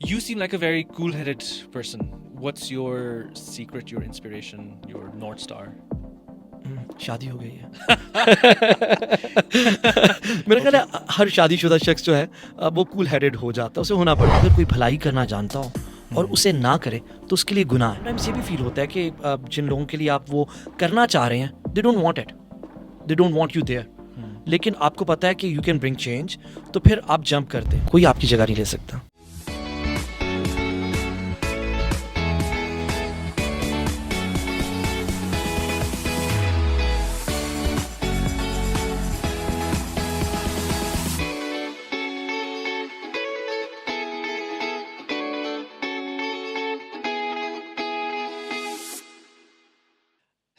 You seem like a very cool-headed person. What's your secret, your inspiration, your North Star? शादी हो गई है। मेरा ख्याल है हर शादीशुदा शख्स जो है वो कूल हेडेड हो जाता है, उसे होना पड़ता है। अगर कोई भलाई करना जानता हो और उसे ना करे तो उसके लिए गुनाह है। टाइम्स ये भी फील होता है कि जिन लोगों के लिए आप वो करना चाह रहे हैं, they don't want it, they don't want you there, लेकिन आपको पता है कि यू कैन ब्रिंग चेंज, तो फिर आप जंप करते हैं। कोई आपकी जगह नहीं ले सकता।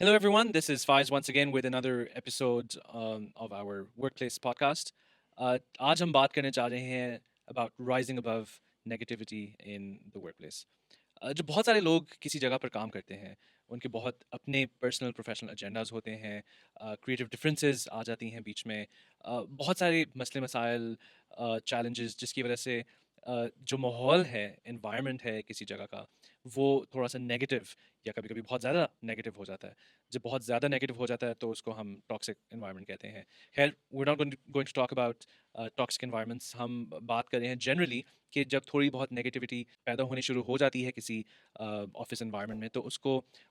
Hello, everyone. This is Faiz once again with another episode of our workplace podcast. आज हम बात करने जा रहे हैं about rising above negativity in the workplace. जो बहुत सारे लोग किसी जगह पर काम करते हैं, उनके बहुत अपने पर्सनल प्रोफेशनल एजेंडाज होते हैं, क्रिएटिव डिफरेंसेस आ जाती हैं बीच में, बहुत सारे मसले मसाइल, चैलेंजेस, जिसकी वजह से जो माहौल है, एनवायरनमेंट है किसी जगह का, वो थोड़ा सा नेगेटिव या कभी कभी बहुत ज़्यादा नेगेटिव हो जाता है। जब बहुत ज़्यादा नेगेटिव हो जाता है तो उसको हम टॉक्सिक एनवायरनमेंट कहते हैं। खैर, we are not going to talk about toxic environments. हम बात कर रहे हैं जनरली कि जब थोड़ी बहुत नेगेटिविटी पैदा होनी शुरू हो जाती है किसी ऑफिस एनवायरनमेंट में, तो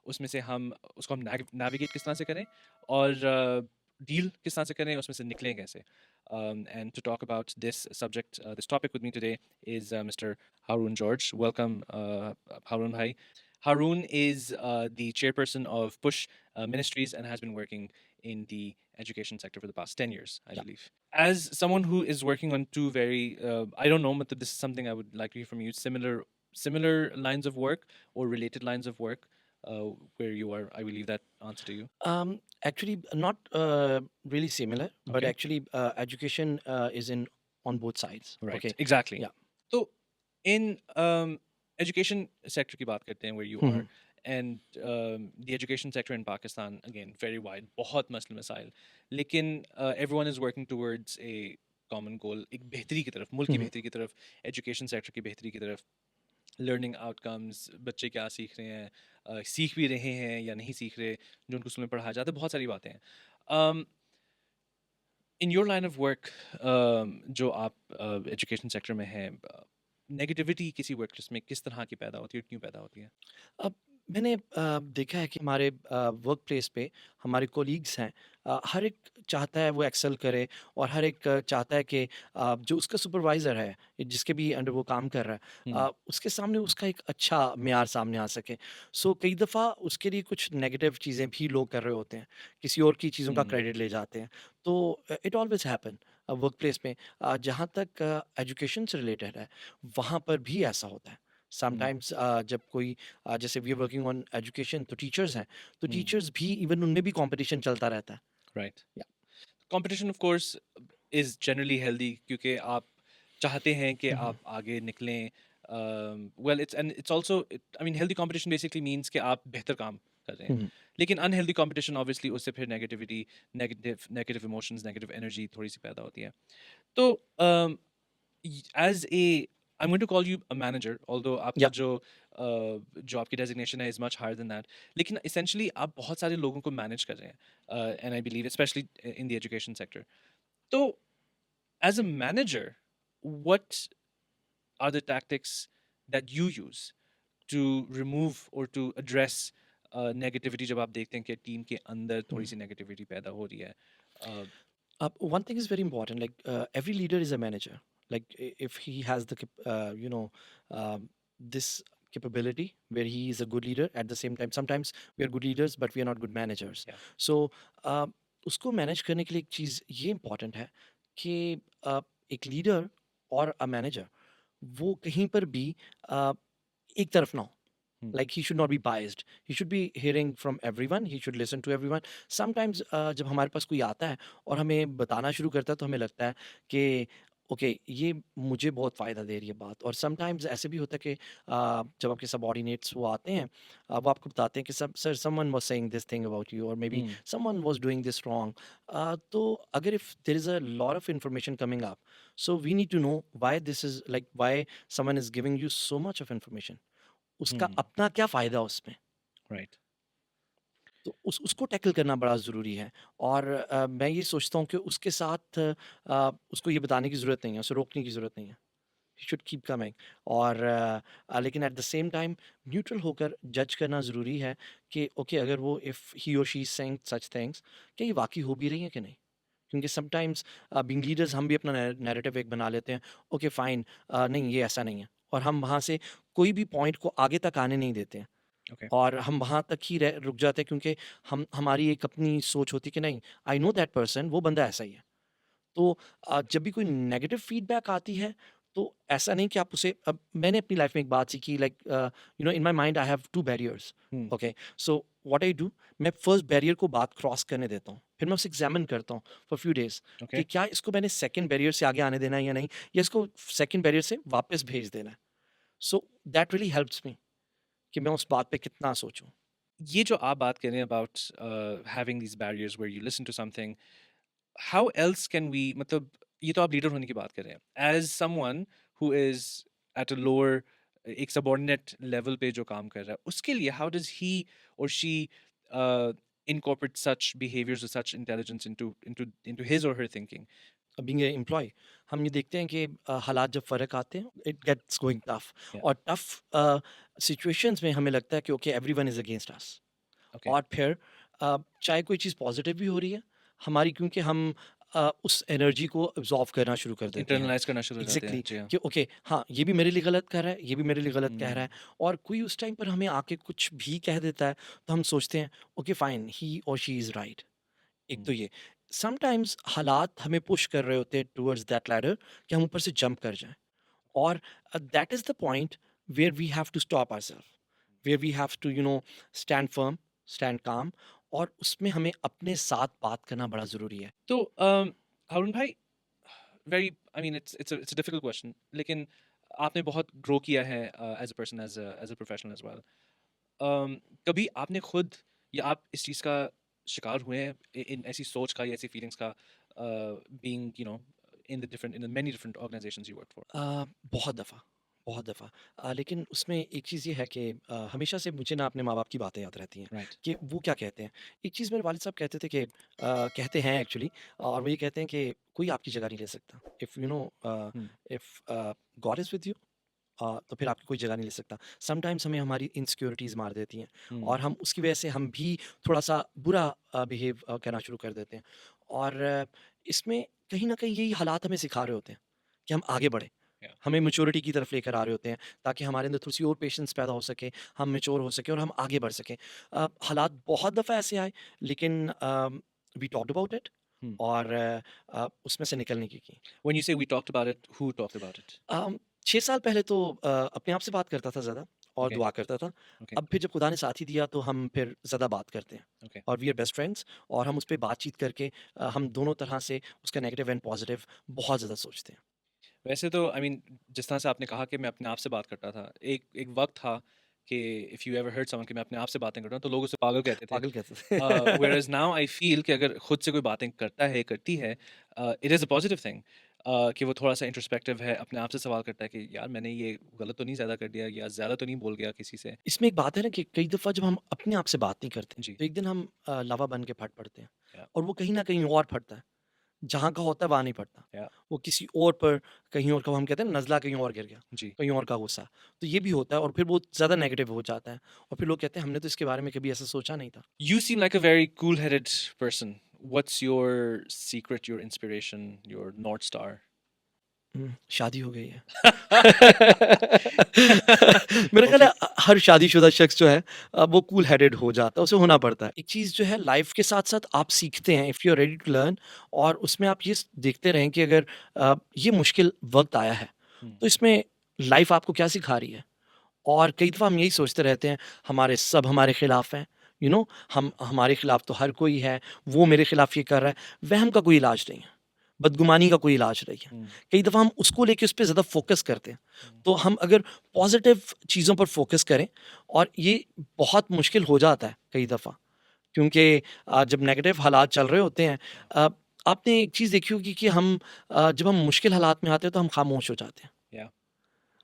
उसमें से हम उसको नेविगेट किस तरह से करें और डील किस तरह से करें, उसमें से निकलें कैसे। And to talk about this subject, this topic with me today is Mr. Haroon George. Welcome, Haroon Bhai. Haroon is the chairperson of Push Ministries and has been working in the education sector for the past 10 years, I believe. As someone who is working on two very, I don't know, but this is something I would like to hear from you, similar lines of work or related lines of work, where you are, I will leave that answer to you. Actually, not really similar, but Okay. actually, education is in on both sides. Right. Okay. Exactly. Yeah. So in education sector की बात करते हैं where you are, and the education sector in Pakistan, again, very wide, बहुत मसले मसाइल, लेकिन everyone is working towards a common goal, एक बेहतरी की तरफ, मुल्क की बेहतरी की तरफ, education sector की बेहतरी की तरफ, learning outcomes, बच्चे क्या सीख रहे हैं, सीख भी रहे हैं या नहीं सीख रहे, जो उनको स्कूल में पढ़ाया जाता है, बहुत सारी बातें हैं। In your line of work, जो आप एजुकेशन सेक्टर में हैं, नेगेटिविटी किसी वर्क प्लेस में किस तरह की पैदा होती है, क्यों पैदा होती है? अब मैंने देखा है कि हमारे वर्क प्लेस पे हमारे कोलीग्स हैं, हर एक चाहता है वो एक्सेल करे, और हर एक चाहता है कि जो उसका सुपरवाइज़र है, जिसके भी अंडर वो काम कर रहा है, उसके सामने उसका एक अच्छा मेयार सामने आ सके। सो कई दफ़ा उसके लिए कुछ नेगेटिव चीज़ें भी लोग कर रहे होते हैं, किसी और की चीज़ों का क्रेडिट ले जाते हैं। तो it always happen work place में। जहाँ तक एजुकेशन से रिलेटेड है, वहाँ पर भी ऐसा होता है। समटाइम्स जब कोई जैसे we are working on education, तो टीचर्स हैं, तो टीचर्स भी इवन उनमें भी कंपटीशन चलता रहता है। राइट। या competition of course is generally healthy, क्योंकि आप चाहते हैं कि आप आगे निकलें। Well, it's also, I mean, healthy competition basically means कि आप बेहतर काम कर रहे हैं। लेकिन अनहेल्दी कंपटीशन ऑब्वियसली उससे फिर negativity, negative emotions, negative energy थोड़ी सी पैदा होती है। तो as a, I am going to call you a manager, although आपका या जो आपकी डेजिग्नेशन है is much higher than that, लेकिन एसेंशियली आप बहुत सारे लोगों को मैनेज कर रहे हैं, and I believe specially in the education sector. तो as a manager, what are the tactics that you use to remove or to address negativity जब आप देखते हैं कि टीम के अंदर थोड़ी सी नेगेटिविटी पैदा हो रही है? one thing is very important, like every leader is a manager. Like if he has the this capability where he is a good leader, at the same time sometimes we are good leaders but we are not good managers. Yeah. So उसको manage करने के लिए एक चीज़ ये important है कि एक leader और अ मैनेजर वो कहीं पर भी एक तरफ ना हो. Like he should not be biased. He should be hearing from everyone. He should listen to everyone. Sometimes जब हमारे पास कोई आता है और हमें बताना शुरू करता है, तो हमें लगता है कि ओके ये मुझे बहुत फ़ायदा दे रही है बात। और समटाइम्स ऐसे भी होता है कि जब आपके सबऑर्डिनेट्स वो आते हैं, वो आपको बताते हैं कि सब sir someone was saying this thing about you और maybe hmm, someone was doing this wrong. तो अगर if there is a lot of information coming up, so we need to know why this is like why someone is giving you so much of information. उसका हुँ, अपना क्या फ़ायदा उसमें? Right. तो उसको टैकल करना बड़ा ज़रूरी है। और मैं ये सोचता हूँ कि उसके साथ उसको ये बताने की ज़रूरत नहीं है, उसे रोकने की ज़रूरत नहीं है। He should keep coming. और लेकिन eight the same time neutral होकर जज करना ज़रूरी है कि ओके अगर वो इफ़ ही और she is saying such things, क्या ये वाक़ई हो भी रही हैं कि नहीं? क्योंकि समटाइम्स बीइंग लीडर्स हम भी अपना नैरेटिव एक बना लेते हैं, ओके फाइन, नहीं ये ऐसा नहीं है, और हम वहाँ से कोई भी पॉइंट को आगे तक आने नहीं देते हैं। ओके, और हम वहाँ तक ही रह रुक जाते हैं क्योंकि हम हमारी एक अपनी सोच होती है कि नहीं, आई नो दैट पर्सन, वो बंदा ऐसा ही है। तो जब भी कोई नेगेटिव फीडबैक आती है तो ऐसा नहीं कि आप उसे, अब मैंने अपनी लाइफ में एक बात सीखी, like you know in my mind I have two barriers. Hmm, okay, so what I do, मैं फर्स्ट बैरियर को बात क्रॉस करने देता हूँ, फिर मैं उसे एग्जामिन करता हूँ फॉर फ्यू डेज ओके। कि क्या इसको मैंने सेकंड बैरियर से आगे आने देना है या नहीं, या इसको सेकंड बैरियर से वापस भेज देना है। So that really helps me कि मैं उस बात पे कितना सोचूं। ये जो आप बात कर रहे हैं about having these barriers where you listen to something, how else can we, मतलब ये तो आप लीडर होने की बात कर रहे हैं। As someone who is at a lower, एक सबऑर्डिनेट लेवल पे जो काम कर रहा है, उसके लिए हाउ डज़ ही और she incorporate such behaviors or such intelligence into his or her thinking? Being a employ हम ये देखते हैं कि हालात जब फ़र्क आते हैं it gets going tough. Yeah. और टफ सिचुएशंस में हमें लगता है कि okay everyone is against us. Okay. और फिर चाहे कोई चीज़ पॉजिटिव भी हो रही है हमारी, क्योंकि हम उस एनर्जी को अब्जॉर्व करना शुरू कर देते हैं। इंटरनलाइज करना शुरू हो जाते हैं। एग्जैक्टली जी हाँ। कि ओके हाँ ये भी मेरे लिए गलत कह रहा है, ये भी मेरे लिए गलत कह रहा है। हम्म, और कोई उस टाइम पर हमें आके कुछ भी कह देता है तो हम सोचते हैं ओके फाइन ही और शी इज़ राइट। एक हम्म, तो ये समटाइम्स हालात हमें पुश कर रहे होते हैं टुवर्ड्स दैट लैडर कि हम ऊपर से जंप कर जाएं। और that is the point where we have to stop ourself, where we have to stand firm, stand calm. और उसमें हमें अपने साथ बात करना बड़ा ज़रूरी है। तो हारून भाई, very, I mean it's a difficult question, लेकिन आपने बहुत ग्रो किया है as a person, as a professional as well. कभी आपने खुद, या आप इस चीज़ का शिकार हुए हैं, इन ऐसी सोच का या ऐसी फीलिंग्स का, being in the many different organisations you work for? बहुत दफ़ा, बहुत दफ़ा। लेकिन उसमें एक चीज़ ये है कि हमेशा से मुझे ना अपने माँ-बाप की बातें याद रहती हैं राइट। कि वो क्या कहते हैं। एक चीज़ मेरे वालिद साहब कहते थे कि कहते हैं एक्चुअली, और वो ये कहते हैं कि कोई आपकी जगह नहीं ले सकता। If hmm, if God is with you, तो फिर आपकी कोई जगह नहीं ले सकता। समटाइम्स हमें हमारी इनसिक्योरिटीज़ मार देती हैं हम्म, और हम उसकी वजह से हम भी थोड़ा-सा बुरा बिहेव करना शुरू कर देते हैं। और इसमें कहीं न कहीं यही हालात हमें सिखा रहे होते हैं कि हम आगे बढ़ें। या, हमें मैच्योरिटी की तरफ लेकर आ रहे होते हैं ताकि हमारे अंदर थोड़ी-सी और पेशेंस पैदा हो सके, हम मैच्योर हो सकें और हम आगे बढ़ सकें। हालात बहुत दफ़ा ऐसे आए, लेकिन वी टॉक्ड अबाउट इट हम्म। और उसमें से निकलने की। When you say we talked about it, who talked about it? 6 साल पहले तो अपने आप से बात करता था ज़्यादा और Okay, दुआ करता था। okay, अब फिर जब खुदा ने साथ ही दिया तो हम फिर ज़्यादा बात करते हैं okay. और वी आर बेस्ट फ्रेंड्स। और हम उस पे बातचीत करके हम दोनों तरह से उसका नेगेटिव एंड पॉजिटिव बहुत ज़्यादा सोचते हैं। वैसे तो आई मीन, जिस तरह से आपने कहा कि मैं अपने आप से बात करता था, एक एक वक्त था कि if you ever heard someone कि मैं अपने आप से बातें कर रहा हूँ, तो लोग उसे पागल कहते थे। पागल कहते थे। व्हेयरएज़ नाउ आई फ़ील कि अगर खुद से कोई बातें करता है, करती है, it is a positive thing, कि वो थोड़ा-सा इंट्रोस्पेक्टिव है, अपने आप से सवाल करता है कि यार मैंने ये गलत तो नहीं ज़्यादा कर दिया, या ज़्यादा तो नहीं बोल गया किसी से? इसमें एक बात है ना कि कई दफ़ा जब हम अपने आप से बात नहीं करते, जी, तो एक दिन हम लावा बन के फट पड़ते हैं या, और वो कहीं न कहीं और फटता है। जहाँ का होता है वहाँ नहीं पड़ता। या, वो किसी और पर, कहीं और का, हम कहते हैं ना नज़ला कहीं और गिर गया, जी। कहीं और का गुस्सा। तो ये भी होता है और फिर वो ज़्यादा नेगेटिव हो जाता है और फिर लोग कहते हैं हमने तो इसके बारे में कभी ऐसा सोचा नहीं था। You seem like a very cool-headed person. What's your secret, your inspiration, your North Star? शादी हो गई है। मेरा ख़्याल है Okay. हर शादीशुदा शख़्स जो है वो कूल हेडेड हो जाता है, उसे होना पड़ता है। एक चीज़ जो है लाइफ़ के साथ-साथ आप सीखते हैं if you are ready to learn. और उसमें आप ये देखते रहें कि अगर ये मुश्किल वक़्त आया है, Hmm. तो इसमें लाइफ़ आपको क्या सिखा रही है? और कई दफ़ा हम यही सोचते रहते हैं हमारे सब हमारे खिलाफ हैं, हम हमारे खिलाफ तो हर कोई है, वो मेरे खिलाफ ये कर रहा है। वहम का कोई इलाज नहीं है। बदगुमानी का कोई इलाज नहीं है। हुँ, कई दफ़ा हम उसको लेके उस पे ज़्यादा फ़ोकस करते हैं। हुँ, तो हम अगर पॉज़िटिव चीज़ों पर फ़ोकस करें, और ये बहुत मुश्किल हो जाता है कई दफ़ा, क्योंकि जब नेगेटिव हालात चल रहे होते हैं, या अ, आपने एक चीज़ देखी होगी कि हम जब हम मुश्किल हालात में आते हैं तो हम खामोश हो जाते हैं। या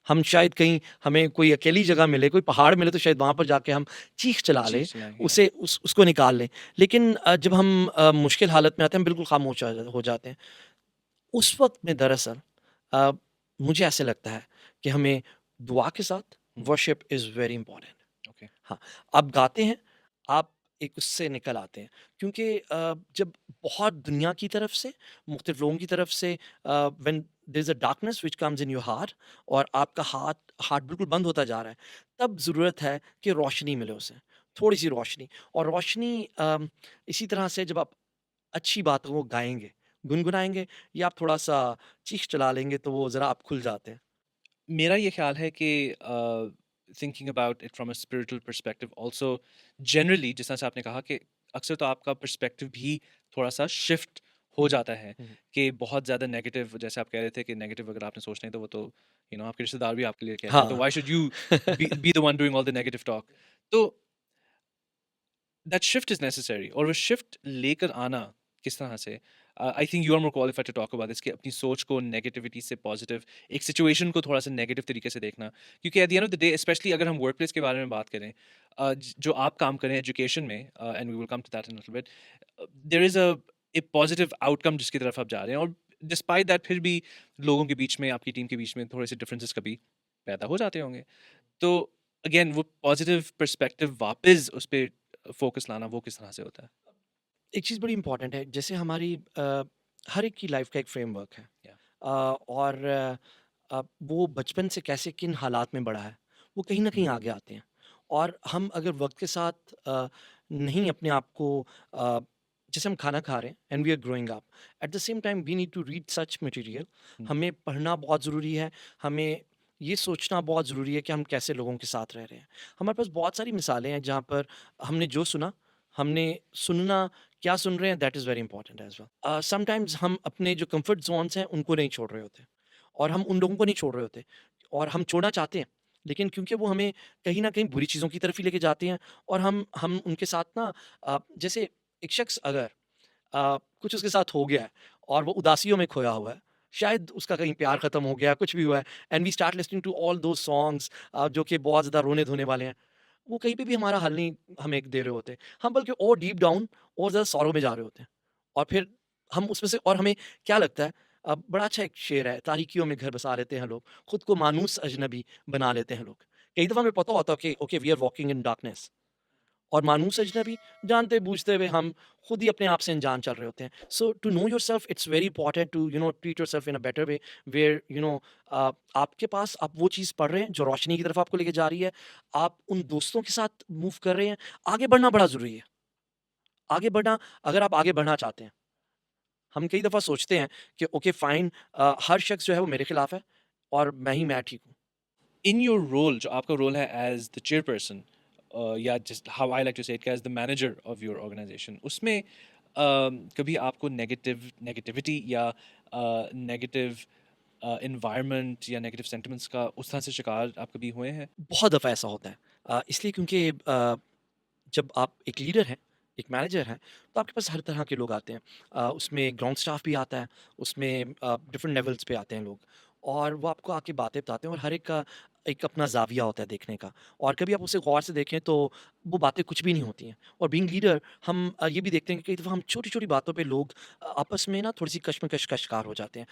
हम शायद कहीं, हमें कोई अकेली जगह मिले, कोई पहाड़ मिले, तो शायद वहाँ पर जाके हम चीख चला लें, चीज़ चलाएँगे या उसे उसको निकाल लें। लेकिन जब हम मुश्किल हालत में आते हैं, हम बिल्कुल खामोश हो जाते हैं। उस वक़्त में दरअसल अ, मुझे ऐसे लगता है कि हमें दुआ के साथ hmm, worship is very important. Okay, हाँ, आप गाते हैं, आप एक उससे निकल आते हैं, क्योंकि जब बहुत दुनिया की तरफ से, मुख्तलिफ़ लोगों की तरफ से, when there is a darkness which comes in your heart, और आपका हार्ट बिल्कुल बंद होता जा रहा है, तब ज़रूरत है कि रोशनी मिले उसे, थोड़ी-सी रोशनी। और रोशनी इसी तरह से, जब आप अच्छी बातों को गाएँगे, गुनगुनाएँगे, या आप थोड़ा-सा चीख चला लेंगे, तो वो ज़रा आप खुल जाते हैं। मेरा ये ख़्याल है कि thinking about it from a spiritual perspective also generally जिस तरह से आपने कहा कि अक्सर तो आपका पर्सपेक्टिव भी थोड़ा-सा शिफ्ट हो हुँ, जाता है हुँ। कि बहुत ज़्यादा नेगेटिव जैसे आप कह रहे थे कि नेगेटिव अगर आपने सोचना है तो वो तो आपके रिश्तेदार भी आपके लिए कहते हैं, तो हाँ। Why should you be the one doing all the negative talk? तो दैट शिफ्ट इज़ नेसेसरी और वो शिफ्ट लेकर आना किस तरह से I think you are more qualified to talk about this कि अपनी सोच को नेगेटिविटी से पॉजिटिव एक सिचुएशन को थोड़ा सा नेगेटिव तरीके से देखना क्योंकि at the end of the day specially अगर हम वर्क प्लेस के बारे में बात करें जो आप काम करें एजुकेशन में and we will come to that in little bit there is a positive outcome जिसकी तरफ आप जा रहे हैं और डिस्पाइट दैट फिर भी लोगों के बीच में आपकी टीम के बीच में थोड़े से डिफरेंसेस कभी पैदा हो जाते होंगे तो अगेन वो पॉजिटिव पर्सपेक्टिव वापस उस पे फ़ोकस लाना वो किस तरह से होता है? एक चीज़ बड़ी इम्पोर्टेंट है, जैसे हमारी हर एक की लाइफ का एक फ्रेमवर्क है। या और वो बचपन से कैसे किन हालात में बढ़ा है, वो कहीं न कहीं हुँ, आगे आते हैं। और हम अगर वक़्त के साथ नहीं अपने आप को, अ, जैसे हम खाना खा रहे हैं and we are growing up, at the same time we need to read such material. Hmm, हमें पढ़ना बहुत ज़रूरी है, हमें ये सोचना बहुत ज़रूरी है कि हम कैसे लोगों के साथ रह रहे हैं। हमारे पास बहुत सारी मिसालें हैं जहाँ पर हमने जो सुना, हमने सुनना, क्या सुन रहे हैं, that is very important as well. Sometimes हम अपने जो कम्फर्ट ज़ोन्स हैं उनको नहीं छोड़ रहे होते, और हम उन लोगों को नहीं छोड़ रहे होते, और हम छोड़ना चाहते हैं, लेकिन क्योंकि वो हमें कहीं न कहीं बुरी चीज़ों की तरफ ही लेके जाते हैं, और हम उनके साथ ना, जैसे एक शख्स अगर कुछ उसके साथ हो गया है और वो उदासियों में खोया हुआ है, शायद उसका कहीं प्यार खत्म हो गया, कुछ भी हुआ है, and we start listening to all those songs जो कि बहुत ज़्यादा रोने-धोने वाले हैं। वो कहीं पे भी हमारा हल नहीं हमें दे रहे होते। हम बल्कि और डीप डाउन और ज़्यादा सॉरो में जा रहे होते हैं। और फिर हम उसमें से, और हमें क्या लगता है, बड़ा अच्छा एक शेर है, तारीकियों में घर बसा लेते हैं लोग, खुद को मानूस अजनबी बना लेते हैं लोग। कई दफ़ा हमें पता होता है कि okay we are walking in darkness, और मानूस अजनबी, जानते-बूझते हुए हम खुद ही अपने आप से अनजान चल रहे होते हैं। So to know yourself it's very important to treat yourself in a better way, where आपके पास आप वो चीज़ पढ़ रहे हैं जो रोशनी की तरफ आपको लेके जा रही है। आप उन दोस्तों के साथ मूव कर रहे हैं। आगे बढ़ना बड़ा ज़रूरी है। आगे बढ़ना, अगर आप आगे बढ़ना चाहते हैं। हम कई दफ़ा सोचते हैं कि ओके फाइन, हर शख्स जो है वो मेरे खिलाफ है, और मैं ठीक हूँ। इन योर रोल जो आपका रोल है एज़ द चेयरपर्सन या just how I like to say it as the manager of your organisation उसमें कभी आपको नेगेटिविटी या नेगेटिव एनवायरनमेंट या नेगेटिव सेंटिमेंट्स का उस तरह से शिकार आप कभी हुए हैं? बहुत दफ़ा ऐसा होता है। इसलिए क्योंकि जब आप एक लीडर हैं, एक मैनेजर हैं, तो आपके पास हर तरह के लोग आते हैं। उसमें ग्राउंड स्टाफ भी आता है, उसमें डिफरेंट लेवल्स पे आते हैं लोग, और वो आपको आके बातें बताते हैं, और हर एक का एक अपना ज़ाविया होता है देखने का। और कभी आप उसे गौर से देखें तो वो बातें कुछ भी नहीं होती हैं। और बीइंग लीडर हम ये भी देखते हैं कि कई दफ़ा हम छोटी-छोटी बातों पे लोग आपस में ना थोड़ी-सी कशमकश का शिकार हो जाते हैं।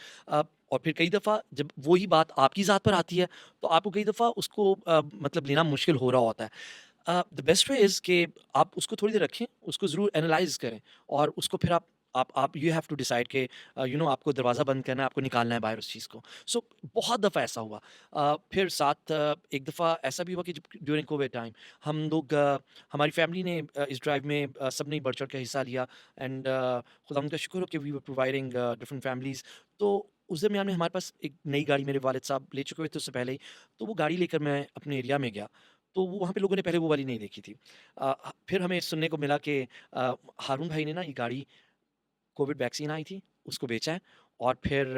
और फिर कई दफ़ा जब वही बात आपकी ज़ात पर आती है, तो आपको कई दफ़ा उसको मतलब लेना मुश्किल हो रहा होता है। द बेस्ट वे इज़ कि आप उसको थोड़ी देर रखें, उसको ज़रूर एनालाइज़ करें, और उसको फिर आप यू हैव टू डिसाइड कि आपको दरवाज़ा बंद करना है, आपको निकालना है बाहर उस चीज़ को। सो बहुत दफ़ा ऐसा हुआ। फिर साथ एक दफ़ा ऐसा भी हुआ कि जब ड्यूरिंग कोविड टाइम हम लोग, हमारी फैमिली ने इस ड्राइव में सबने बढ़-चढ़ के हिस्सा लिया, एंड खुदावंद का शुक्र हो कि we were providing different families. तो उस दरमियान में हमारे पास एक नई गाड़ी मेरे वालिद साहब ले चुके हुए थे उससे पहले ही, तो वो गाड़ी लेकर मैं अपने एरिया में गया। तो वो वहाँ पे लोगों ने पहले वो वाली नहीं देखी थी। फिर हमें सुनने को मिला कि हारून भाई ने ना ये गाड़ी, कोविड वैक्सीन आई थी, उसको बेचा है, और फिर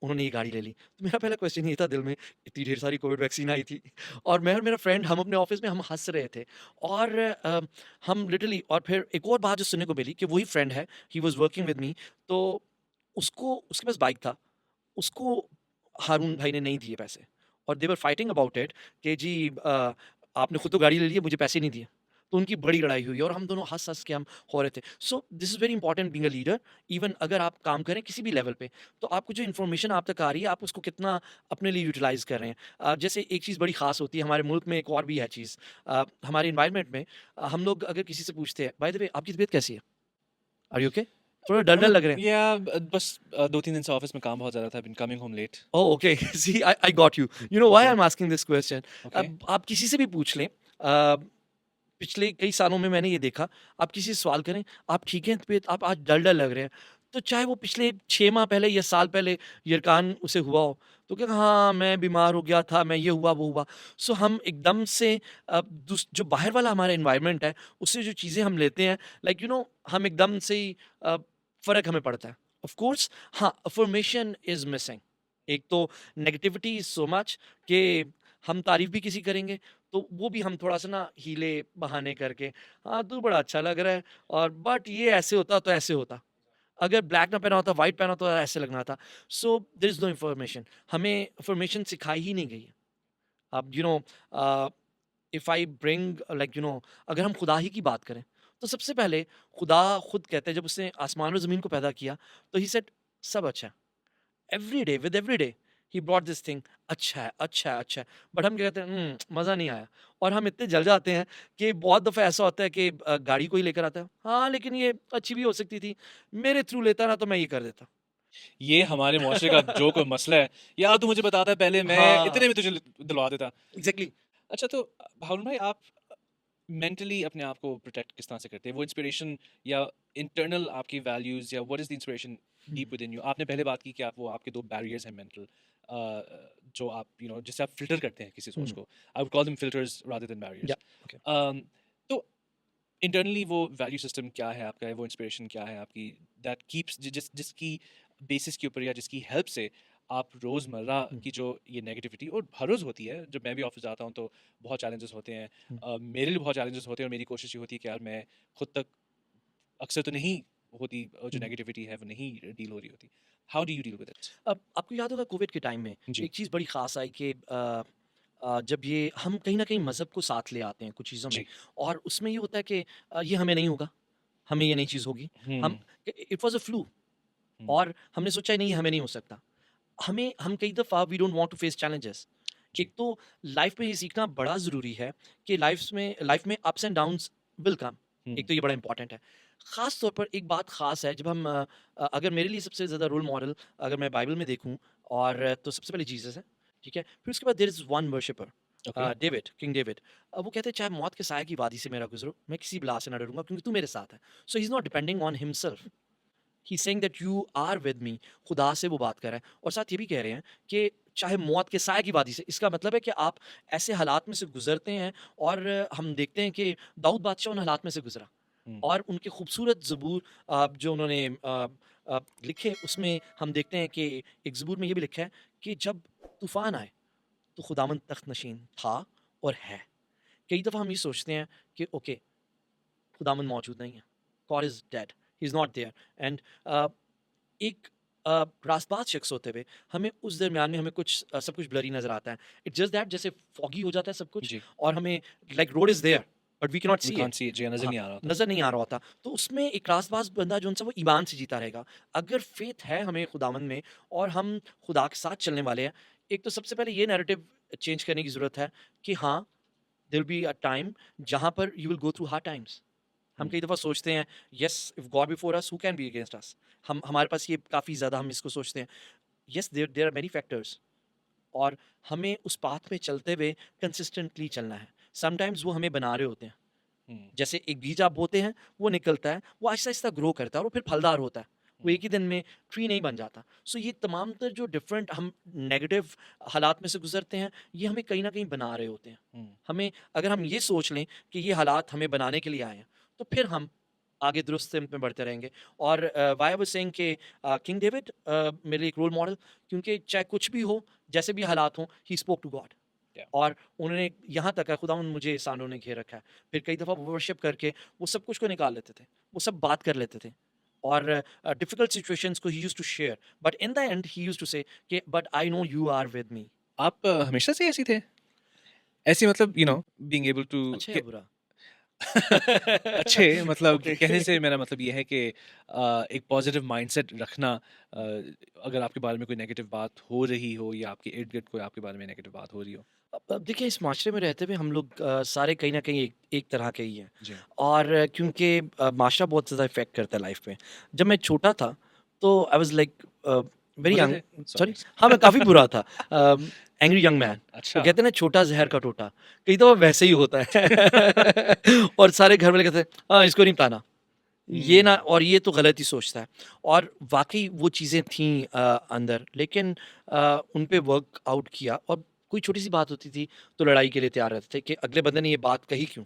उन्होंने ये गाड़ी ले ली। तो मेरा पहला क्वेश्चन ये था दिल में, इतनी ढेर सारी कोविड वैक्सीन आई थी और मैं और मेरा फ्रेंड हम अपने ऑफ़िस में हम हँस रहे थे और हम लिटरली और फिर एक और बात जो सुनने को मिली कि वही फ्रेंड है, he was working with me, तो उसको उसके पास बाइक था, उसको हारून भाई ने नहीं दिए पैसे और दे वर फाइटिंग अबाउट इट कि जी आपने खुद तो गाड़ी ले ली है, मुझे पैसे नहीं दिए। तो उनकी बड़ी लड़ाई हुई और हम दोनों हँस-हँस के हम हो रहे थे। So this is very important being a leader, even अगर आप काम करें किसी भी लेवल पे, तो आपको जो इन्फॉर्मेशन आप तक आ रही है, आप उसको कितना अपने लिए यूटिलाइज़ कर रहे हैं। जैसे एक चीज़ बड़ी ख़ास होती है, हमारे मुल्क में एक और भी है चीज़, हमारे एनवायरनमेंट में हम लोग अगर किसी से पूछते हैं, बाय द वे आपकी तबीयत कैसी है? Are you okay? थोड़ा डल-डल मतलब लग रहे हैं। या बस 2-3 दिन से ऑफिस में काम बहुत ज़्यादा था, been coming home late. Oh! Okay. See I got you. You know why I okay, am asking this question. Okay. अब आप किसी से भी पूछ लें, पिछले कई सालों में मैंने ये देखा, आप किसी से सवाल करें, "आप ठीक हैं तबीयत? आप आज डल-डल लग रहे हैं।" तो चाहे वो पिछले 6 माह पहले या साल पहले यरकान उसे हुआ हो, तो कहेगा, "हाँ, मैं बीमार हो गया था, मैं ये हुआ, वो हुआ।" सो हम एकदम से जो बाहर वाला हमारा एनवायरनमेंट है, उससे जो चीज़ें हम लेते हैं, लाइक यू नो हम एकदम से ही फ़र्क हमें पड़ता है। ऑफ़ कोर्स हाँ, अफ़र्मेशन इज़ मिसिंग। एक तो नेगेटिविटी इज़ सो मच कि हम तारीफ़ भी किसी करेंगे, तो वो भी हम थोड़ा-सा ना हीले बहाने करके, हाँ, तू बड़ा अच्छा लग रहा है और बट ये ऐसे होता तो ऐसे होता। अगर ब्लैक ना पहना होता, व्हाइट पहना होता तो ऐसे लगना था। So there is no information. हमें इन्फॉर्मेशन सिखाई ही नहीं गई है। अब you know uh, if I bring like you know अगर हम खुदा ही की बात करें, तो सबसे पहले खुदा खुद कहते हैं जब उसने आसमान और ज़मीन को पैदा किया, तो ही सेड सब अच्छा है। Every day with every day he brought this thing, अच्छा है, अच्छा है, अच्छा है। बट हम क्या कहते हैं, मज़ा नहीं आया और हम इतने जल जाते हैं कि बहुत दफ़ा ऐसा होता है कि गाड़ी कोई लेकर आता है, हाँ, लेकिन ये अच्छी भी हो सकती थी, मेरे थ्रू लेता ना तो मैं ये कर देता। ये हमारे मुआशरे का जो कोई मसला है, यार तू मुझे बताता पहले, मैं हाँ, इतने में तुझे दिलवा देता। एग्ज़ैक्टली। अच्छा, तो हारून भाई, आप मेंटली अपने आप को प्रोटेक्ट किस तरह से करते हैं? वो इंस्पिरेशन या इंटरनल आपकी वैल्यूज़ या what is the inspiration hmm, deep within you? आपने पहले बात की कि आप वो आपके 2 बैरियर्स हैं मेंटल, जो आप जिससे आप फ़िल्टर करते हैं किसी सोच हुँ, को। I would call them filters rather than या बैरियर्स। ओके। तो इंटरनली वो वैल्यू सिस्टम क्या है आपका? वो इंस्पिरेशन क्या है आपकी, दैट कीप्स जिसकी बेसिस के ऊपर या जिसकी हेल्प से आप रोज़मर्रा हुँ, की जो ये नेगेटिविटी और हर रोज़ होती है, जब मैं भी ऑफ़िस जाता हूँ तो बहुत चैलेंजेस होते हैं। हुँ, मेरे लिए बहुत चैलेंजेस होते हैं और मेरी कोशिश ये होती है कि यार मैं खुद तक अक्सर तो नहीं होती, जो हुँ। नेगेटिविटी है वो नहीं डील हो रही होती। How do you deal with it? अब आपको याद होगा कोविड के टाइम में जी, एक चीज़ बड़ी ख़ास आई कि जब ये हम कहीं न कहीं मज़हब को साथ ले आते हैं कुछ चीज़ों में जी। और उसमें ये होता है कि ये हमें नहीं होगा, हमें ये नई चीज़ होगी। हम हुँ, इट वाज़ अ फ्लू हुँ। और हमने सोचा नहीं ये हमें नहीं हो सकता। हम कई दफ़ा we don't want to face challenges. जी। एक तो लाइफ़ में ये सीखना बड़ा ज़रूरी है कि लाइफ़ में ups and downs will come. Hmm, एक तो ये बड़ा इम्पोर्टेंट है। ख़ास तौर पर एक बात ख़ास है जब हम अगर मेरे लिए सबसे ज़्यादा रोल मॉडल अगर मैं बाइबल में देखूँ और तो सबसे पहले जीसस है, ठीक है? फिर उसके बाद there is one worshipper okay. David, King David. वो कहते हैं चाहे मौत के साए की वादी से मेरा गुज़रो, मैं किसी बला से ना डरूँगा क्योंकि तू मेरे साथ है। So he is not depending on himself. He is saying that you are with me. खुदा से वो बात कर रहा है और साथ ये भी कह रहे हैं कि चाहे मौत के साए की वादी से, इसका मतलब है कि आप ऐसे हालात में से गुजरते हैं और हम देखते हैं कि दाऊद बादशाह उन हालात में से गुजरा हुँ, और उनके खूबसूरत ज़बूर जो उन्होंने लिखे उसमें हम देखते हैं कि एक ज़बूर में ये भी लिखा है कि जब तूफान आए तो खुदावंद तख्त नशीन था और है। कई दफ़ा हम ये सोचते हैं कि ओके, खुदावंद मौजूद नहीं है, God is dead, he is not there and एक रास्तबाज़ शख्स होते हुए हमें उस दरमियान में हमें कुछ सब कुछ ब्लरी नज़र आता है। इट्स जस्ट दैट जैसे फॉगी हो जाता है सब कुछ जी। और हमें like road is there but we can not we see can't it. See it, जी, नज़र हाँ, नहीं आ रहा होता। नज़र नहीं आ रहा होता। तो उसमें एक रास्तबाज़ बंदा जो उनसे वो ईमान से जीता रहेगा। अगर फ़ेथ है हमें खुदावंद में और हम खुदा के साथ चलने वाले हैं, एक तो सबसे पहले ये नैरेटिव चेंज करने की ज़रूरत है कि हाँ, there will be a time जहाँ पर you will go through hard times. हम हुँ, कई दफ़ा सोचते हैं yes if God before us who can be against us. हम हमारे पास ये काफ़ी ज़्यादा हम इसको सोचते हैं। Yes there there are many factors और हमें उस पाथ में चलते हुए कंसिस्टेंटली चलना है। समटाइम्स वो हमें बना रहे होते हैं। हुँ, जैसे एक बीज आप बोते हैं, वो निकलता है, वो आहिस्ता-आहिस्ता ग्रो करता है और वो फिर फलदार होता है। वो हुँ, एक ही दिन में ट्री नहीं बन जाता। सो ये तमाम तर जो डिफरेंट हम नेगेटिव हालात में से गुज़रते हैं, ये हमें कहीं न कहीं बना रहे होते हैं। हुँ, हमें अगर हम ये सोच लें कि ये हालात हमें बनाने के लिए आए हैं, तो फिर हम आगे दुरुस्त सिमत में बढ़ते रहेंगे। और व्हाई आई वाज़ सेइंग कि किंग डेविड मेरे लिए एक रोल मॉडल, क्योंकि चाहे कुछ भी हो, जैसे भी हालात हों, ही स्पोक टू गॉड। या और उन्होंने यहाँ तक है, खुदावंद मुझे सांडों ने घेर रखा है। फिर कई दफ़ा वो वर्शिप करके वो सब कुछ को निकाल लेते थे। वो सब बात कर लेते थे। और डिफिकल्ट सिचुएशंस को ही used to share, but in the end he used to say कि but I know you are with me. आप हमेशा से ऐसी थे? ऐसी मतलब बीइंग एबल टू अच्छा या बुरा? अच्छे मतलब ओके। कहने से मेरा मतलब ये है कि एक पॉजिटिव माइंडसेट रखना, अगर आपके बारे में कोई नेगेटिव बात हो रही हो या आपके इर्द-गिर्द कोई आपके बारे में नेगेटिव बात हो रही हो। अब देखिए, इस माशरे में रहते हुए हम लोग सारे कहीं न कहीं एक एक तरह के ही हैं। जी। और क्योंकि माशरा बहुत ज़्यादा इफ़ेक्ट करता है लाइफ़ पे। जब मैं छोटा था तो आई वाज़ लाइक वेरी बुरे यंग। थे? सॉरी? सॉरी। हाँ, मैं काफ़ी बुरा था। Angry young man. वो अच्छा। कहते हैं ना, छोटा ज़हर का टोटा, कहीं तो वो वैसे ही होता है। और सारे घर वाले कहते हैं, "हाँ, इसको नहीं पिलाना।" ये ना, हुँ। और ये तो गलत ही सोचता है। और वाक़ई वो चीज़ें थीं अंदर, लेकिन उन पे वर्क आउट किया। और कोई छोटी-सी बात होती थी तो लड़ाई के लिए तैयार रहते थे कि अगले बंदे ने ये बात कही क्यों?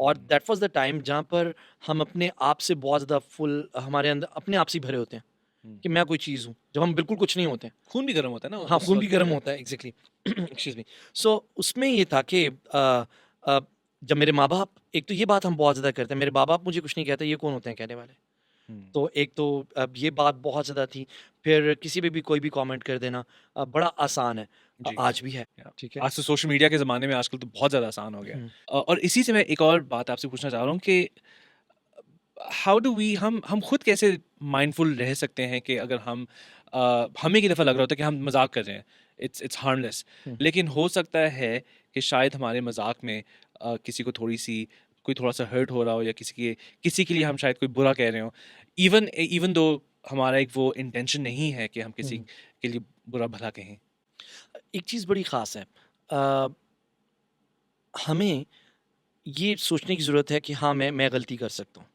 और हुँ, दैट वाज़ द टाइम जहाँ पर हम अपने आप से बहुत ज़्यादा फुल, हमारे अंदर अपने आप से ही भरे होते हैं हुँ। कि मैं कोई चीज़ हूँ, जब हम बिल्कुल कुछ नहीं होते हैं। खून भी गर्म होता है ना हाँ, उस खून भी वक़्त गर्म पे? होता है, एग्ज़ैक्टली। Excuse me. सो उसमें ये था कि अ, जब मेरे माँ-बाप, एक तो ये बात हम बहुत ज़्यादा करते हैं, मेरे माँ-बाप मुझे कुछ नहीं कहते, ये कौन होते हैं कहने वाले? हुँ, तो एक तो अब ये बात बहुत ज़्यादा थी। फिर किसी पे भी कोई भी कमेंट कर देना बड़ा आसान है। जी। आज भी है, या ठीक है? आज तो सोशल मीडिया के ज़माने में आजकल तो बहुत ज़्यादा आसान हो गया है। हुँ, और इसी से मैं एक और बात आपसे पूछना चाह रहा हूँ कि हाउ डू वी हम खुद कैसे माइंडफुल रह सकते हैं कि अगर हमें की दफ़ा लग रहा होता है कि हम मज़ाक कर रहे हैं, इट्स हार्मलेस, हुँ। लेकिन हो सकता है कि शायद हमारे मज़ाक में किसी को कोई थोड़ा-सा हर्ट हो रहा हो या किसी के लिए हम शायद कोई बुरा कह रहे हों। इवन इवन दो हमारा एक वो इंटेंशन नहीं है कि हम हुँ, किसी हुँ। के लिए बुरा भला कहें। एक चीज़ बड़ी ख़ास है। अ, हमें ये सोचने की ज़रूरत है कि हाँ, मैं गलती कर सकता हूँ।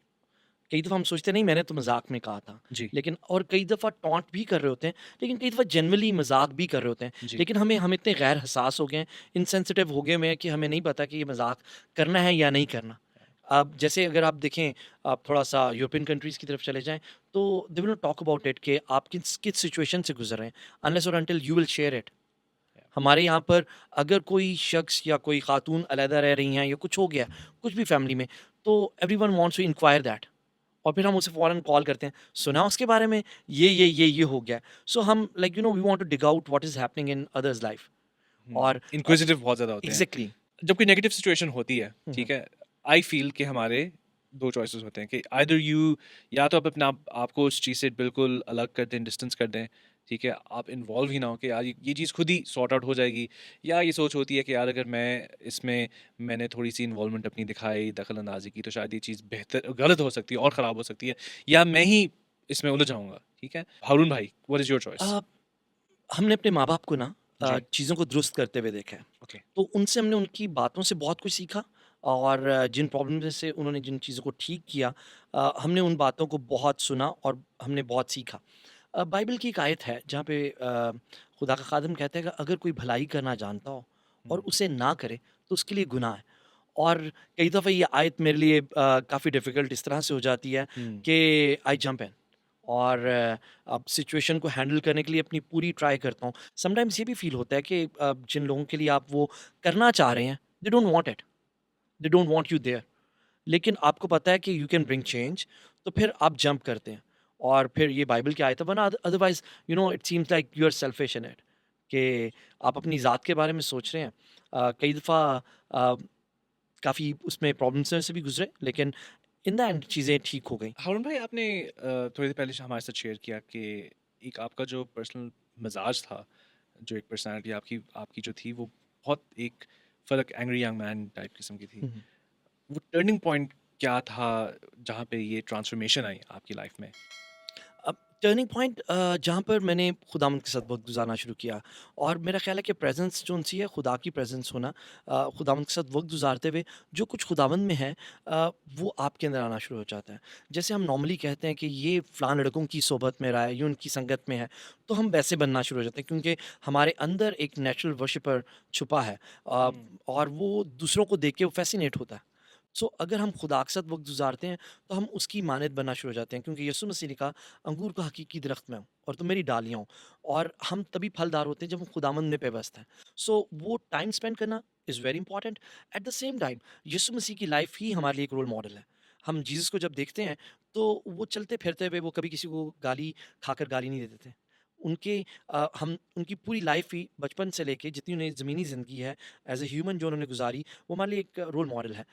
कई दफ़ा हम सोचते हैं, नहीं, मैंने तो मज़ाक में कहा था। जी, लेकिन और कई दफ़ा टॉन्ट भी कर रहे होते हैं, लेकिन कई दफ़ा जेनुइनली मज़ाक भी कर रहे होते हैं। जी। लेकिन हम इतने गैर हसास हो गए हैं, इनसेंसिटिव हो गए हुए हैं कि हमें नहीं पता कि ये मज़ाक करना है या नहीं करना। अब जैसे अगर आप देखें, आप थोड़ा-सा यूरोपियन कंट्रीज़ की तरफ चले जाएँ, तो they will not talk about it कि आप किस किस सिचुएशन से गुज़र रहे हैं, अनलेस और until you will share it. हमारे यहाँ पर अगर कोई शख्स या कोई खातून अलहदा रह रही हैं या कुछ हो गया, कुछ भी फैमिली में, तो everyone wants to inquire that. और फिर हम उसे फ़ौरन कॉल करते हैं, सुना उसके बारे में, ये हो गया। सो हम like we want to dig out what is happening in others life. और इंक्विजिटिव बहुत ज़्यादा होते हैं। एग्ज़ैक्टली। जब कोई नेगेटिव सिचुएशन होती है, हुँ, हुँ, ठीक है? आई फ़ील कि हमारे 2 चॉइसेस होते हैं कि आइदर यू या तो आप अपने आपको उस चीज़ से बिल्कुल अलग कर दें, डिस्टेंस कर दें, ठीक है? आप इन्वॉल्व ही ना हो कि यार ये चीज़ खुद ही सॉर्ट आउट हो जाएगी, या ये सोच होती है कि यार अगर मैंने थोड़ी-सी इन्वॉल्वमेंट अपनी दिखाई, दखल-अंदाज़ी की तो शायद ये चीज़ गलत हो सकती है और हुँ। ख़राब हो सकती है, या मैं ही इसमें उलझ जाऊँगा, ठीक है? हारून भाई, व्हाट इज़ योर चॉइस? अ, हमने अपने माँ-बाप को ना जी, चीज़ों को दुरुस्त करते हुए देखा है। ओके। तो उनसे हमने उनकी बातों से बहुत कुछ सीखा। और जिन प्रॉब्लम में से उन्होंने जिन चीज़ों को ठीक किया, हमने उन बातों को बहुत सुना और हमने बहुत सीखा। बाइबल की एक आयत है जहाँ पे खुदा का खादिम कहता है कि अगर कोई भलाई करना जानता हो और हुँ, उसे ना करे तो उसके लिए गुनाह है। और कई दफ़ा ये आयत मेरे लिए काफ़ी डिफ़िकल्ट इस तरह से हो जाती है हुँ, कि आई जंप इन। और अब सिचुएशन को हैंडल करने के लिए अपनी पूरी ट्राई करता हूँ। समटाइम्स ये भी फ़ील होता है कि जिन लोगों के लिए आप वो करना चाह रहे हैं, they don't want it, they don't want you there. लेकिन आपको पता है कि यू कैन ब्रिंग चेंज, तो फिर आप जंप करते हैं। और फिर ये बाइबल की आयत है, वरना otherwise it seems like you are selfish in it, कि आप अपनी ज़ात के बारे में सोच रहे हैं। कई दफ़ा अ, काफ़ी उसमें प्रॉब्लम्स से भी गुज़रे, लेकिन इन द एंड चीज़ें ठीक हो गई। हारून भाई, आपने थोड़ी देर पहले हमारे साथ शेयर किया कि एक आपका जो पर्सनल मिजाज था, जो एक पर्सनालिटी आपकी आपकी जो थी वो बहुत एक फर्क एंग्री यंग मैन टाइप किस्म की थी। हुँ, हुँ। वो टर्निंग पॉइंट क्या था जहाँ पे ये ट्रांसफॉर्मेशन आई आपकी लाइफ में? अब टर्निंग पॉइंट जहाँ पर मैंने खुदावंद के साथ वक़्त गुज़ारना शुरू किया। और मेरा ख़्याल है कि प्रेज़ेंस जो-सी है, खुदा की प्रेज़ेंस होना, खुदावंद के साथ वक़्त गुज़ारते हुए जो कुछ खुदावंद में है, वो आपके अंदर आना शुरू हो जाता है। जैसे हम नॉर्मली कहते हैं कि ये फ़लाँ लड़कों की सोबत में रहा है, ये उनकी संगत में है, तो हम वैसे बनना शुरू हो जाते हैं, क्योंकि हमारे अंदर एक नेचुरल वर्शिपर छुपा है। अ, हुँ, और वो दूसरों को देख के वो फ़ैसिनेट होता है। सो अगर हम खुदा के साथ वक़्त गुज़ारते हैं, तो हम उसकी मानद बनना शुरू हो जाते हैं, क्योंकि यीशु मसीह ने कहा, अंगूर का हकीकी दरख्त मैं हूँ और तुम मेरी डालियाँ हो। और हम तभी फलदार होते हैं जब हम खुदावंद में पेवस्त हैं। सो वो टाइम स्पेंड करना is very important. At the same time Yeshu Masih की लाइफ़ ही हमारे लिए एक रोल मॉडल है। हम जीसस को जब देखते हैं, तो वो चलते-फिरते हुए वो कभी किसी को गाली खाकर गाली नहीं देते थे। उनके हम उनकी पूरी लाइफ़ ही बचपन से लेके जितनी उन्हें ज़मीनी ज़िंदगी है, एज़ अ ह्यूमन जो उन्होंने गुज़ारी, वो हमारे लिए एक रोल मॉडल है।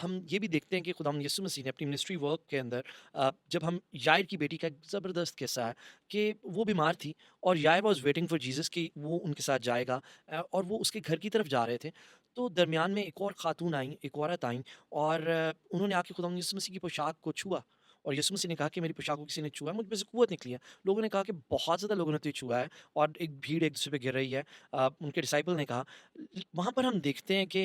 हम ये भी देखते हैं कि खुदावंद यीशु मसीह ने अपनी मिनिस्ट्री वर्क के अंदर, जब हम याईर की बेटी का एक ज़बरदस्त किस्सा है कि वो बीमार थी और याईर वाज़ वेटिंग फॉर जीसस कि वो उनके साथ जाएगा, और वो उसके घर की तरफ जा रहे थे। तो दरमियान में एक और खातून आई, एक औरत आई, और उन्होंने आके खुदावंद यीशु मसीह की पोशाक को छुआ, और यीशु मसीह ने कहा कि मेरी पोशाक को किसी ने छुआ है, मुझ में से कुव्वत निकली है। लोगों ने कहा कि बहुत ज़्यादा लोगों ने तो ये छुआ है, और एक भीड़ एक-दूसरे पे गिर रही है। उनके डिसाइपल ने कहा, वहाँ पर हम देखते हैं कि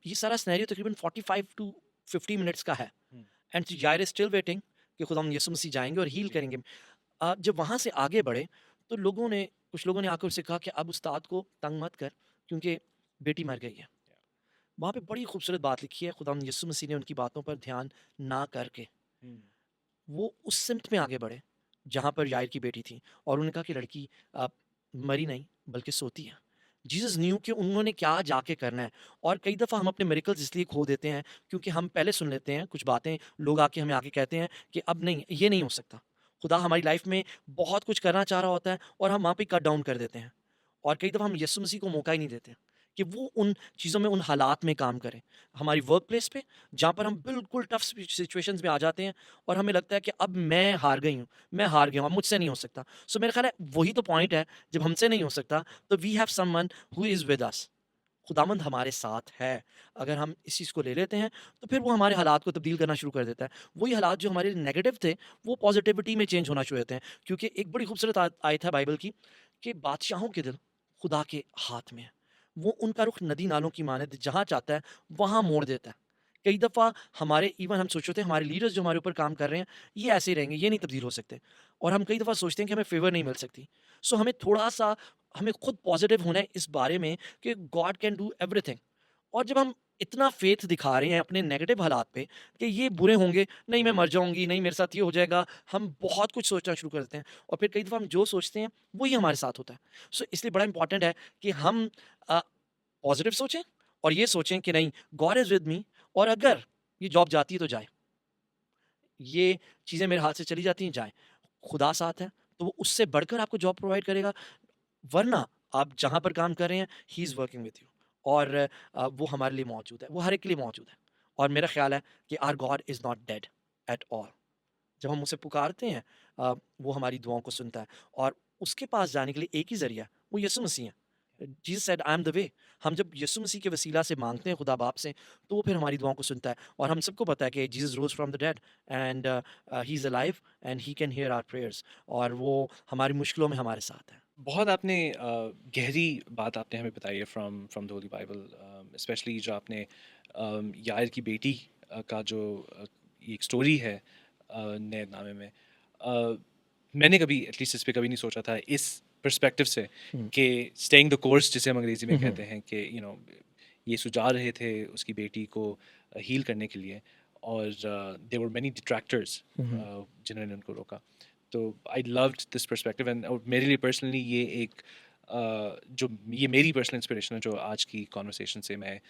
ये सारा सिनेरियो तकरीबन 45 टू 50 मिनट्स का है, हुँ, एंड याईर इज़ स्टिल वेटिंग कि खुदावंद यीशु मसीह जाएँगे और हील जी, करेंगे। जब वहाँ से आगे बढ़े, तो कुछ लोगों ने आकर उससे कहा कि अब उस्ताद को तंग मत कर, क्योंकि बेटी मर गई है। वहाँ पे बड़ी खूबसूरत बात लिखी है, खुदावंद यीशु मसीह ने उनकी बातों पर ध्यान ना करके, हुँ, वो उस सिमत में आगे बढ़े, जहाँ पर याईर की बेटी थी, और उन्होंने कहा कि लड़की मरी नहीं, बल्कि सोती है। जीसस न्यू कि उन्होंने क्या जाके करना है। और कई दफ़ा हम अपने मिरेकल्स इसलिए खो देते हैं, क्योंकि हम पहले सुन लेते हैं कुछ बातें, लोग आके हमें आके कहते हैं कि अब नहीं, ये नहीं हो सकता। खुदा हमारी लाइफ में बहुत कुछ करना चाह रहा होता है, और हम वहाँ पे कट डाउन कर देते हैं। और कई दफ़ा हम यीशु मसीह को मौका ही नहीं देते कि वो उन चीज़ों में, उन हालात में काम करें। हमारी वर्क प्लेस पे, जहाँ पर हम बिल्कुल टफ सिचुएशंस में आ जाते हैं, और हमें लगता है कि अब मैं हार गई हूँ, मैं हार गया हूँ, अब मुझसे नहीं हो सकता। सो मेरा ख्याल है वही तो पॉइंट है, जब हमसे नहीं हो सकता, तो we have someone who is with us. खुदावंद हमारे साथ है। अगर हम इस चीज़ को ले लेते हैं, तो फिर वो हमारे हालात को तब्दील करना शुरू कर देता है। वही हालात जो हमारे लिए नेगेटिव थे, वो पॉजिटिविटी में चेंज होना शुरू होते हैं। क्योंकि एक बड़ी खूबसूरत आयत है बाइबल की, कि बादशाहों के दिल खुदा के हाथ में है। वो उनका रुख नदी नालों की मानद जहाँ चाहता है, वहाँ मोड़ देता है। कई दफ़ा हमारे इवन हम सोचते हैं, हमारे लीडर्स जो हमारे ऊपर काम कर रहे हैं, ये ऐसे ही रहेंगे, ये नहीं तब्दील हो सकते। और हम कई दफ़ा सोचते हैं कि हमें फ़ेवर नहीं मिल सकती। सो हमें खुद पॉजिटिव होना है इस बारे में कि गॉड कैन डू एवरीथिंग। और जब हम इतना फेथ दिखा रहे हैं अपने नेगेटिव हालात पे कि ये बुरे होंगे, नहीं मैं मर जाऊँगी, नहीं मेरे साथ ये हो जाएगा, हम बहुत कुछ सोचना शुरू कर देते हैं, और फिर कई दफ़ा हम जो सोचते हैं, वही हमारे साथ होता है। सो इसलिए बड़ा इंपॉर्टेंट है कि हम अ, पॉज़िटिव सोचें, और ये सोचें कि नहीं, गॉड इज़ विद मी, और अगर ये जॉब जाती है तो जाए। ये चीज़ें मेरे हाथ से चली जाती हैं, जाए। खुदा साथ है, तो वो उससे बढ़कर आपको जॉब प्रोवाइड करेगा। वरना आप जहाँ पर काम कर रहे हैं, he is working with you, और वो हमारे लिए मौजूद है, वो हर एक के लिए मौजूद है। और मेरा ख़्याल है कि our God is not dead at all. जब हम उसे पुकारते हैं, वो हमारी दुआओं को सुनता है, और उसके पास जाने के लिए एक ही ज़रिया है, वो यीशु मसीह है। Jesus said I am the way. हम जब यीशु मसीह के वसीला से माँगते हैं खुदा बाप से, तो वो फिर हमारी दुआओं को सुनता है, और हम सबको पता है कि Jesus rose from the dead, and he is alive, and he can hear our prayers, और वो हमारी मुश्किलों में हमारे साथ है। बहुत आपने गहरी बात आपने हमें बताई है from from the Holi Bible, specially जो आपने यायर की बेटी का जो ये एक स्टोरी है नए नामे में, अ, मैंने कभी एटलीस्ट इस पे कभी नहीं सोचा था इस पर्सपेक्टिव से हुँ। कि स्टेइंग द कोर्स जिसे हम अंग्रेजी में हुँ, हुँ। कहते हैं कि ये सुझा रहे थे उसकी बेटी को हील करने के लिए, और देयर वर मेनी डिट्रैक्टर्स हुँ, हुँ। जिन्होंने उनको रोका। तो I loved this perspective, and और मेरे लिए पर्सनली ये एक जो ये मेरी पर्सनल इंस्पिरेशन है जो आज की कॉन्वर्सेशन से मैं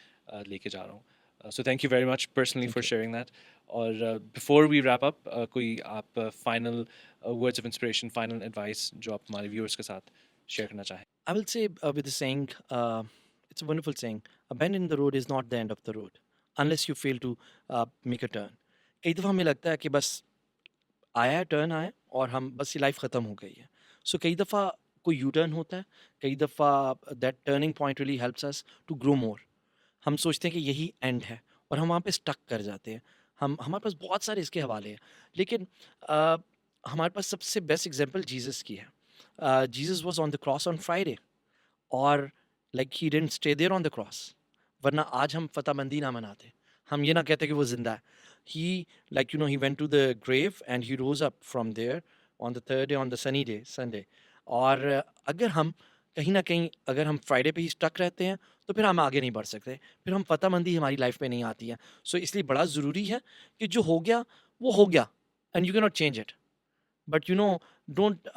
लेके जा रहा हूँ। So thank you very much personally thank for you. Sharing that. और बिफोर वी रैप अप, कोई आप final words of inspiration, final advice जो आप हमारे व्यूअर्स के साथ शेयर करना चाहें? I will say, with the saying, it's a wonderful saying. A bend in the road is not the end of the road, unless you fail to make a turn. कई दफ़ा हमें लगता है कि बस आया है, टर्न आया, और हम बस ये लाइफ ख़त्म हो गई है। सो कई दफ़ा कोई यू टर्न होता है, कई दफ़ा that turning point really helps us to grow more. हम सोचते हैं कि यही एंड है, और हम वहाँ पे स्टक कर जाते हैं। हम हमारे पास बहुत सारे इसके हवाले हैं, लेकिन अ, हमारे पास सबसे बेस्ट एग्जांपल जीसस की है। Jesus was on the cross on Friday, और like he didn't stay there on the cross, वरना आज हम फतेहमंदी ना मनाते, हम ये ना कहते कि वो जिंदा है। He he went to the grave, and he rose up from there on the third day, on the sunny day, Sunday. और अगर हम कहीं न कहीं अगर हम फ्राइडे पे ही स्टक रहते हैं, तो फिर हम आगे नहीं बढ़ सकते। फिर हम फ़िक्रमंदी हमारी लाइफ़ में नहीं आती है। सो इसलिए बड़ा ज़रूरी है कि जो वो हो गया and you can not change it. But don't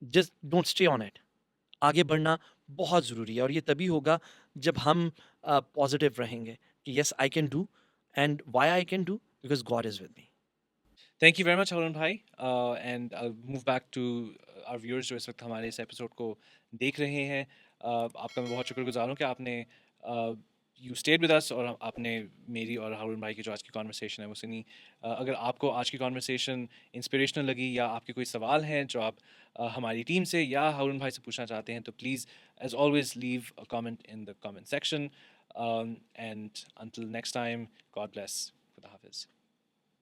just don't stay on it. आगे बढ़ना बहुत ज़रूरी है और ये तभी होगा जब हम पॉज़िटिव रहेंगे कि yes I can do and why I can do because God is with me. Thank you very much Haroon भाई and I move back to our viewers जो इस वक्त हमारे इस एपिसोड को देख रहे हैं। आपका मैं बहुत शुक्रगुजार हूँ कि आपने यू स्टेड विद अस और आपने मेरी और हारून भाई की जो आज की कॉन्वर्सेशन है वो सुनी। अगर आपको आज की कॉन्वर्सेशन इंस्पिरेशनल लगी या आपके कोई सवाल हैं जो आप हमारी टीम से या हारून भाई से पूछना चाहते हैं तो please as always leave a comment in the comment section and until next time God bless खुदा हाफिज़।